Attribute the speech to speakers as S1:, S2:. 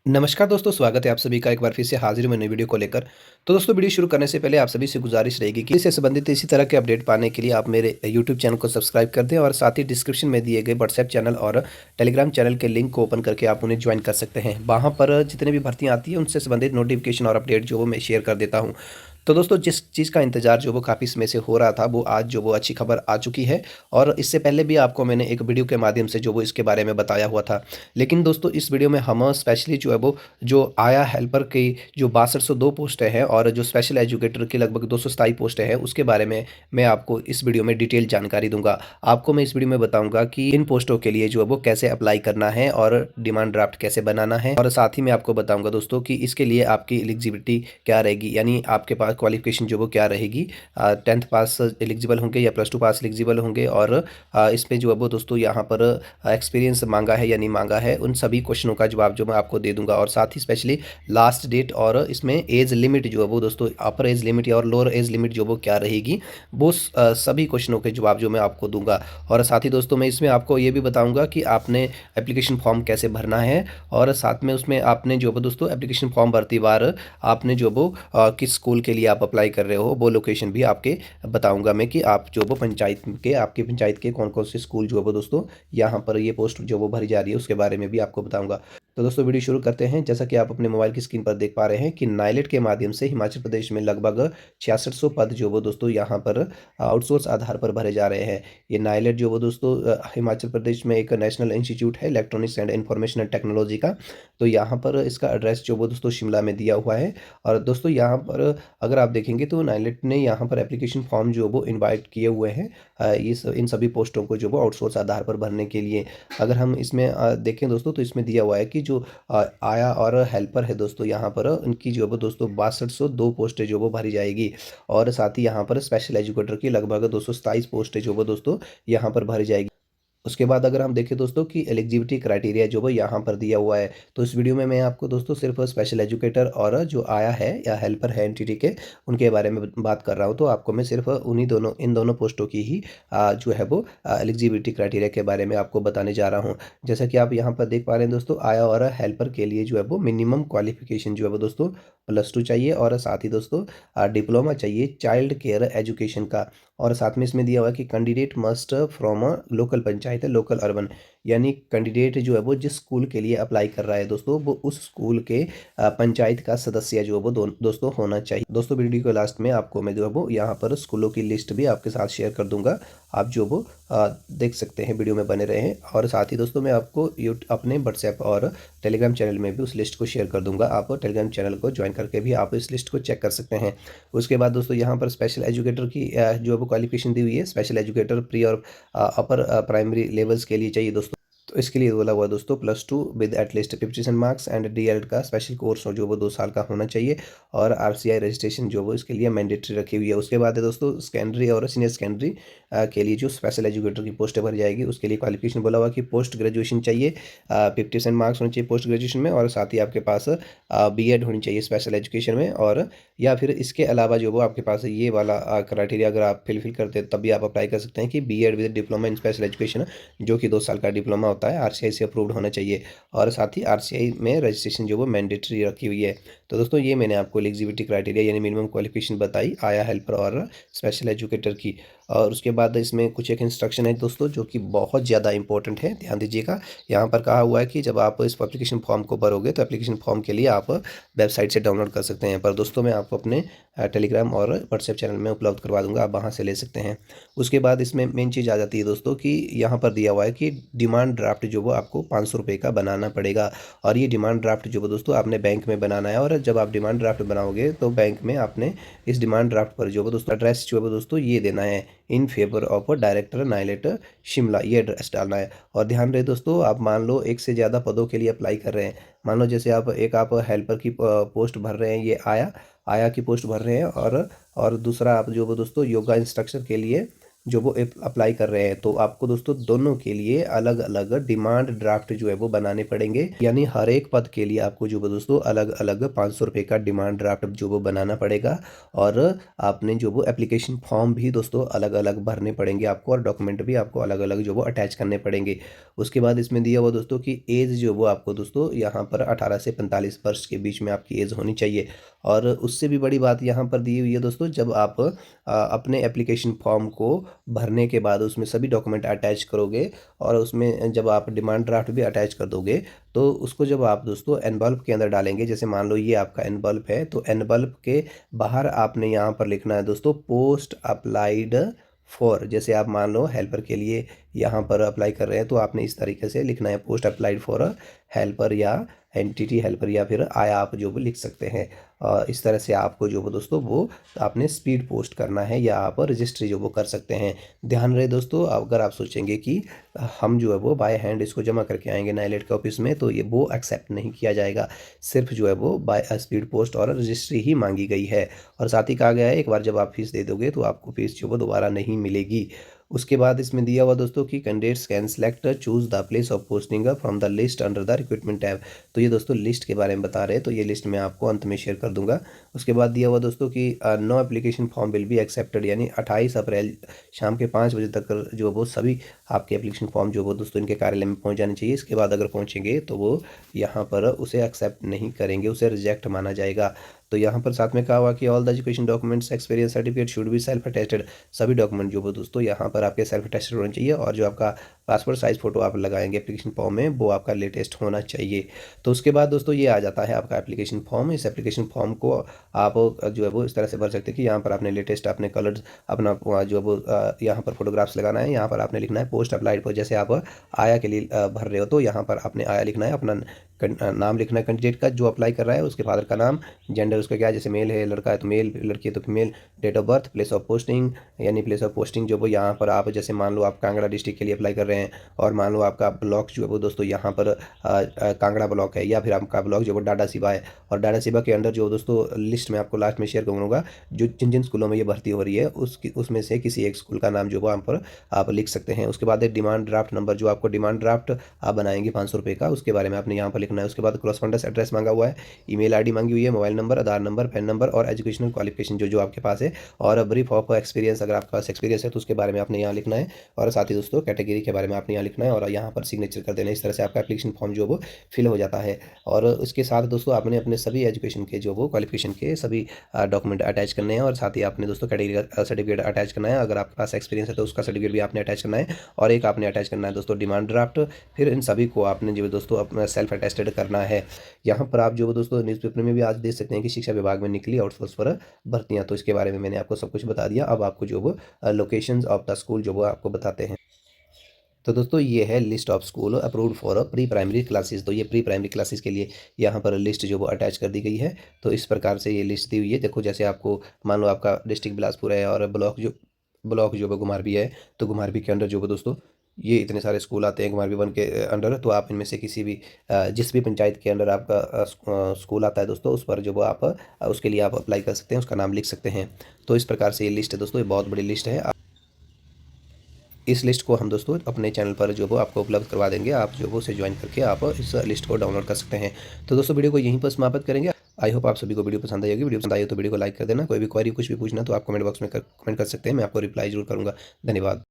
S1: नमस्कार दोस्तों, स्वागत है आप सभी का एक बार फिर से हाजिर हूँ मैं नई वीडियो को लेकर। तो दोस्तों वीडियो शुरू करने से पहले आप सभी से गुजारिश रहेगी कि इससे संबंधित इसी तरह के अपडेट पाने के लिए आप मेरे यूट्यूब चैनल को सब्सक्राइब कर दें और साथ ही डिस्क्रिप्शन में दिए गए व्हाट्सएप चैनल और टेलीग्राम चैनल के लिंक को ओपन करके आप उन्हें ज्वाइन कर सकते हैं। वहाँ पर जितने भी भर्तियाँ आती हैं उनसे संबंधित नोटिफिकेशन और अपडेट जो वो मैं शेयर कर देता हूँ। तो दोस्तों जिस चीज़ का इंतज़ार जो वो काफ़ी समय से हो रहा था, वो आज जो वो अच्छी खबर आ चुकी है। और इससे पहले भी आपको मैंने एक वीडियो के माध्यम से जो वो इसके बारे में बताया हुआ था। लेकिन दोस्तों इस वीडियो में हम स्पेशली जो है वो जो आया हेल्पर की जो 6202 पोस्टें हैं और जो स्पेशल एजुकेटर की लगभग 227 पोस्टें हैं, उसके बारे में मैं आपको इस वीडियो में डिटेल जानकारी दूंगा। आपको मैं इस वीडियो में बताऊंगा कि इन पोस्टों के लिए जो है वो कैसे अप्लाई करना है और डिमांड ड्राफ्ट कैसे बनाना है, और साथ ही मैं आपको बताऊंगा दोस्तों कि इसके लिए आपकी एलिजिबिलिटी क्या रहेगी, यानी आपके पास क्वालिफिकेशन जो वो क्या रहेगी। 10th पास एलिजिबल होंगे या +2 पास एलिजिबल होंगे, और इसमें जो है वो दोस्तों यहाँ पर एक्सपीरियंस मांगा है या नहीं मांगा है, उन सभी क्वेश्चनों का जवाब जो मैं आपको दे दूंगा। और साथ ही स्पेशली लास्ट डेट और इसमें एज लिमिट जो है वो दोस्तों अपर एज लिमिट या और लोअर एज लिमिट जो वो क्या रहेगी, वो सभी क्वेश्चनों के जवाब जो मैं आपको दूंगा। और साथ ही दोस्तों मैं इसमें आपको ये भी बताऊंगा कि आपने एप्लीकेशन फॉर्म कैसे भरना है, और साथ में उसमें आपने जो है दोस्तों एप्लीकेशन फॉर्म भरती बार आपने जो वो किस स्कूल के लिए आप अप्लाई कर रहे हो, वो लोकेशन भी आपके बताऊंगा मैं कि आप जो वो पंचायत के आपकी पंचायत के कौन कौन से स्कूल जो है वो दोस्तों यहाँ पर ये पोस्ट जो वो भरी जा रही है उसके बारे में भी आपको बताऊंगा। तो दोस्तों वीडियो शुरू करते हैं। जैसा कि आप अपने मोबाइल की स्क्रीन पर देख पा रहे हैं कि नाइलेट के माध्यम से हिमाचल प्रदेश में लगभग 6600 पद जो वो दोस्तों यहाँ पर आउटसोर्स आधार पर भरे जा रहे हैं। ये नाइलेट जो वो दोस्तों हिमाचल प्रदेश में एक नेशनल इंस्टीट्यूट है इलेक्ट्रॉनिक्स एंड इंफॉर्मेशन टेक्नोलॉजी का। तो यहाँ पर इसका एड्रेस जो वो दोस्तों शिमला में दिया हुआ है। और दोस्तों यहाँ पर अगर आप देखेंगे तो नाइलेट ने यहाँ पर एप्लीकेशन फॉर्म जो वो इन्वाइट किए हुए हैं इस इन सभी पोस्टों को जो वो आउटसोर्स आधार पर भरने के लिए। अगर हम इसमें देखें दोस्तों तो इसमें दिया हुआ है कि जो आया और हेल्पर है दोस्तों यहाँ पर उनकी जो है वो दोस्तों 6202 पोस्टें जो वो भरी जाएगी। और साथ ही यहाँ पर स्पेशल एजुकेटर की लगभग 227 पोस्टें जो वो दोस्तों यहाँ पर भरी जाएगी। उसके बाद अगर हम देखें दोस्तों कि एलिजिबिलिटी क्राइटेरिया जो वो यहाँ पर दिया हुआ है, तो इस वीडियो में मैं आपको दोस्तों सिर्फ स्पेशल एजुकेटर और जो आया है या हेल्पर है एनटीटी के, उनके बारे में बात कर रहा हूँ। तो आपको मैं सिर्फ उन्हीं दोनों इन दोनों पोस्टों की ही जो है वो एलिजिबिलिटी क्राइटेरिया के बारे में आपको बताने जा रहा हूँ। जैसा कि आप यहाँ पर देख पा रहे हैं दोस्तों, आया और हेल्पर के लिए जो है वो मिनिमम क्वालिफिकेशन जो है वो दोस्तों +2 चाहिए, और साथ ही दोस्तों डिप्लोमा चाहिए चाइल्ड केयर एजुकेशन का। और साथ में इसमें दिया हुआ है कि candidate must from a local panchayat है लोकल अर्बन, यानी कैंडिडेट जो है वो जिस स्कूल के लिए अप्लाई कर रहा है दोस्तों, वो उस स्कूल के पंचायत का सदस्य जो है वो दोस्तों होना चाहिए। दोस्तों वीडियो के लास्ट में आपको मैं जो है वो यहाँ पर स्कूलों की लिस्ट भी आपके साथ शेयर कर दूंगा। आप जो वो देख सकते हैं, वीडियो में बने रहें। और साथ ही दोस्तों मैं आपको अपने व्हाट्सएप और टेलीग्राम चैनल में भी उस लिस्ट को शेयर कर दूंगा। आप टेलीग्राम चैनल को ज्वाइन करके भी आप इस लिस्ट को चेक कर सकते हैं। उसके बाद दोस्तों यहाँ पर स्पेशल एजुकेटर की जो है वो क्वालिफिकेशन दी हुई है। स्पेशल एजुकेटर प्री और अपर प्राइमरी लेवल्स के लिए चाहिए दोस्तों। तो इसके लिए बोला हुआ है दोस्तों +2 with at least 57 marks and DElEd का स्पेशल कोर्स जो वो 2 साल का होना चाहिए, और आरसीआई रजिस्ट्रेशन जो वो इसके लिए मैंडेटरी रखी हुई है। उसके बाद है दोस्तों सेकेंडरी और सीनियर सेकेंडरी के लिए जो स्पेशल एजुकेटर की पोस्ट भरी जाएगी, उसके लिए क्वालिफिकेशन बोला हुआ कि पोस्ट ग्रेजुएशन चाहिए, 50% मार्क्स होने चाहिए पोस्ट ग्रेजुएशन में, और साथ ही आपके पास बीएड होनी चाहिए स्पेशल एजुकेशन में। और या फिर इसके अलावा जो वो आपके पास ये वाला क्राइटेरिया अगर आप फिल करते हैं तब भी आप अप्लाई कर सकते हैं कि B Ed with diploma in special education, जो कि 2 साल का डिप्लोमा होता है, आरसीआई से अप्रूव्ड होना चाहिए। और साथ ही आरसीआई में रजिस्ट्रेशन जो वो मैंडेटरी रखी हुई है। तो दोस्तों ये मैंने आपको एलिजिबिलिटी क्राइटेरिया यानी मिनिमम क्वालिफिकेशन बताई आया हेल्पर और स्पेशल एजुकेटर की। और उसके बाद इसमें कुछ एक इंस्ट्रक्शन है दोस्तों जो कि बहुत ज़्यादा इंपॉर्टेंट है, ध्यान दीजिएगा। यहाँ पर कहा हुआ है कि जब आप इस एप्लीकेशन फॉर्म को भरोगे तो एप्लीकेशन फॉर्म के लिए आप वेबसाइट से डाउनलोड कर सकते हैं, पर दोस्तों मैं आपको अपने टेलीग्राम और व्हाट्सएप चैनल में उपलब्ध करवा दूंगा, आप वहाँ से ले सकते हैं। उसके बाद इसमें मेन चीज़ आ जाती है दोस्तों कि यहाँ पर दिया हुआ है कि डिमांड ड्राफ्ट जो वो आपको 500 रुपये का बनाना पड़ेगा। और ये डिमांड ड्राफ्ट जो वो दोस्तों आपने बैंक में बनाना है, और जब आप डिमांड ड्राफ्ट बनाओगे तो बैंक में आपने इस डिमांड ड्राफ्ट पर जो वो दोस्तों एड्रेस जो है वो दोस्तों ये देना है, in favour of director NIELIT Shimla, ये एड्रेस डालना है। और ध्यान रहे दोस्तों, आप मान लो एक से ज़्यादा पदों के लिए अप्लाई कर रहे हैं। मान लो जैसे आप हेल्पर की पोस्ट भर रहे हैं, ये आया आया की पोस्ट भर रहे हैं, और दूसरा आप जो वो दोस्तों योगा इंस्ट्रक्टर के लिए जो वो अप्लाई कर रहे हैं, तो आपको दोस्तों दोनों के लिए अलग अलग डिमांड ड्राफ्ट जो है वो बनाने पड़ेंगे। यानी हर एक पद के लिए आपको जो है दोस्तों अलग अलग 500 रुपये का डिमांड ड्राफ्ट जो वो बनाना पड़ेगा। और आपने जो वो एप्लीकेशन फॉर्म भी दोस्तों अलग अलग भरने पड़ेंगे आपको, और डॉक्यूमेंट भी आपको अलग अलग जो वो अटैच करने पड़ेंगे। उसके बाद इसमें दिया हुआ दोस्तों कि एज जो वो आपको दोस्तों यहाँ पर 18 से 45 वर्ष के बीच में आपकी एज होनी चाहिए। और उससे भी बड़ी बात यहाँ पर दी हुई है दोस्तों, जब आप अपने एप्लीकेशन फॉर्म को भरने के बाद उसमें सभी डॉक्यूमेंट अटैच करोगे, और उसमें जब आप डिमांड ड्राफ्ट भी अटैच कर दोगे, तो उसको जब आप दोस्तों एनवलप के अंदर डालेंगे, जैसे मान लो ये आपका एनवलप है, तो एनवलप के बाहर आपने यहाँ पर लिखना है दोस्तों पोस्ट अप्लाइड फॉर। जैसे आप मान लो हेल्पर के लिए यहाँ पर अप्लाई कर रहे हैं, तो आपने इस तरीके से लिखना है पोस्ट अप्लाइड फॉर हेल्पर, या एंटिटी हेल्पर, या फिर आया आप जो भी लिख सकते हैं। इस तरह से आपको जो वो दोस्तों वो आपने स्पीड पोस्ट करना है, या आप रजिस्ट्री जो वो कर सकते हैं। ध्यान रहे दोस्तों, अगर आप सोचेंगे कि हम जो है वो बाय हैंड इसको जमा करके आएंगे नाइलेट के ऑफिस में, तो ये वो एक्सेप्ट नहीं किया जाएगा। सिर्फ जो है वो बाय स्पीड पोस्ट और रजिस्ट्री ही मांगी गई है। और साथ ही कहा गया है एक बार जब आप फीस दे दोगे तो आपको फीस जो वो दोबारा नहीं मिलेगी। उसके बाद इसमें दिया हुआ दोस्तों कि candidates can select choose the place of posting from the list under the recruitment tab. तो ये दोस्तों लिस्ट के बारे में बता रहे हैं, तो ये लिस्ट मैं आपको अंत में शेयर कर दूंगा। उसके बाद दिया हुआ दोस्तों कि no application form will be accepted, यानी 28 अप्रैल शाम के 5 बजे तक जो वो सभी आपके एप्लीकेशन फॉर्म जो वो दोस्तों इनके कार्यालय में पहुंच जाने चाहिए। इसके बाद अगर पहुंचेंगे तो वो यहाँ पर उसे एक्सेप्ट नहीं करेंगे, उसे रिजेक्ट माना जाएगा। तो यहाँ पर साथ में कहा हुआ कि all the education documents experience certificate should be self attested. सभी डॉक्यूमेंट जो वो दोस्तों यहाँ पर आपके सेल्फ अटेस्टेड होने चाहिए, और जो आपका पासपोर्ट साइज फोटो आप लगाएंगे एप्लीकेशन फॉर्म में वो आपका लेटेस्ट होना चाहिए। तो उसके बाद दोस्तों ये आ जाता है आपका एप्लीकेशन फॉर्म। इस एप्लीकेशन फॉर्म को आप जो है वो इस तरह से भर सकते हैं कि यहाँ पर आपने लेटेस्ट अपने कलर्स अपना जो है वो यहाँ पर फोटोग्राफ्स लगाना है। यहाँ पर आपने लिखना है पोस्ट अप्लाइड पर, जैसे आप आया के लिए भर रहे हो तो यहाँ पर आपने आया लिखना है, अपना नाम लिखना है कैंडिडेट का जो अप्लाई कर रहा है, उसके फादर का नाम, जेंडर उसका क्या है, जैसे मेल है लड़का है तो मेल, लड़की है तो female, date of birth, place of posting, यानी प्लेस ऑफ पोस्टिंग जो वो यहाँ पर आप जैसे मान लो आप कांगड़ा डिस्ट्रिक्ट के लिए अप्लाई कर रहे हैं, और मान लो आपका ब्लॉक जो है वो दोस्तों यहाँ पर कांगड़ा ब्लॉक है, या फिर आपका ब्लॉक जो वो डाडा सिवा है। और डाडा सिवा के अंडर जो दोस्तों लिस्ट में आपको लास्ट में शेयर करूँगा, जो जिन जिन स्कूलों में ये भर्ती हो रही है उसमें से किसी एक स्कूल का नाम जो वहाँ पर आप लिख सकते हैं। उसके बाद एक डिमांड ड्राफ्ट नंबर, जो आपको डिमांड ड्राफ्ट आप बनाएंगे 500 रुपये का, उसके बारे में आपने यहाँ पर लिखना है। उसके बाद क्रॉसफंडर्स एड्रेस मांगा हुआ है, ईमेल आईडी मांगी हुई है, मोबाइल नंबर, आधार नंबर, पैन नंबर, और एजुकेशनल क्वालिफिकेशन जो जो आपके पास है, और ब्रीफ ऑफ एक्सपीरियंस, अगर आपके पास एक्सपीरियंस है तो उसके बारे में आपने यहाँ लिखना है। और साथ ही दोस्तों कैटेगरी के बारे में आपने यहाँ लिखना है, और यहाँ पर सिग्नेचर कर देना है। इस तरह से आपका एप्लीकेशन फॉर्म जो वो फिल हो जाता है। और उसके साथ दोस्तों आपने अपने सभी एजुकेशन के जो वो क्वालिफिकेशन के सभी डॉक्यूमेंट अटैच करने हैं, और साथ ही आपने दोस्तों कैटेगरी का सर्टिफिकेट अटैच करना है। अगर आपके पास एक्सपीरियंस है तो उसका सर्टिफिकेट भी आपने अटैच करना है, और एक आपने अटैच करना है दोस्तों डिमांड ड्राफ्ट। फिर इन सभी को आपने जो दोस्तों अपना सेल्फ अटेस्टेड करना है। यहाँ पर आप जो दोस्तों न्यूज़पेपर में भी आज देख सकते हैं कि शिक्षा विभाग में निकली आउटसोर्स पर भर्तियाँ, तो इसके बारे में मैंने आपको सब कुछ बता दिया। अब आपको जो वो लोकेशंस ऑफ द स्कूल जो वो आपको बताते हैं। तो दोस्तों ये है list of school approved for pre primary classes. तो ये प्री प्राइमरी क्लासेस के लिए यहाँ पर लिस्ट जो वो अटैच कर दी गई है। तो इस प्रकार से ये लिस्ट दी हुई है। देखो जैसे आपको मान लो आपका डिस्ट्रिक्ट बिलासपुर है, और ब्लॉक जो है घुमारवी है, तो घुमारवी के अंदर जो वो दोस्तों ये इतने सारे स्कूल आते हैं घुमारवी 1 के अंडर। तो आप इनमें से किसी भी जिस भी पंचायत के अंडर आपका स्कूल आता है दोस्तों, उस पर जो वो आप उसके लिए आप अप्लाई कर सकते हैं, उसका नाम लिख सकते हैं। तो इस प्रकार से ये लिस्ट है दोस्तों, ये बहुत बड़ी लिस्ट है। इस लिस्ट को हम दोस्तों अपने चैनल पर जो वो आपको उपलब्ध करवा देंगे, आप जो वो उसे ज्वाइन करके आप इस लिस्ट को डाउनलोड कर सकते हैं। तो दोस्तों वीडियो को यहीं पर समाप्त करेंगे। आई होप आप सभी को वीडियो पसंद आई होगी। वीडियो पसंद आई हो तो वीडियो को लाइक कर देना। कोई भी क्वेरी कुछ भी पूछना तो आप कमेंट बॉक्स में कमेंट कर सकते हैं, मैं आपको रिप्लाई जरूर करूँगा। धन्यवाद।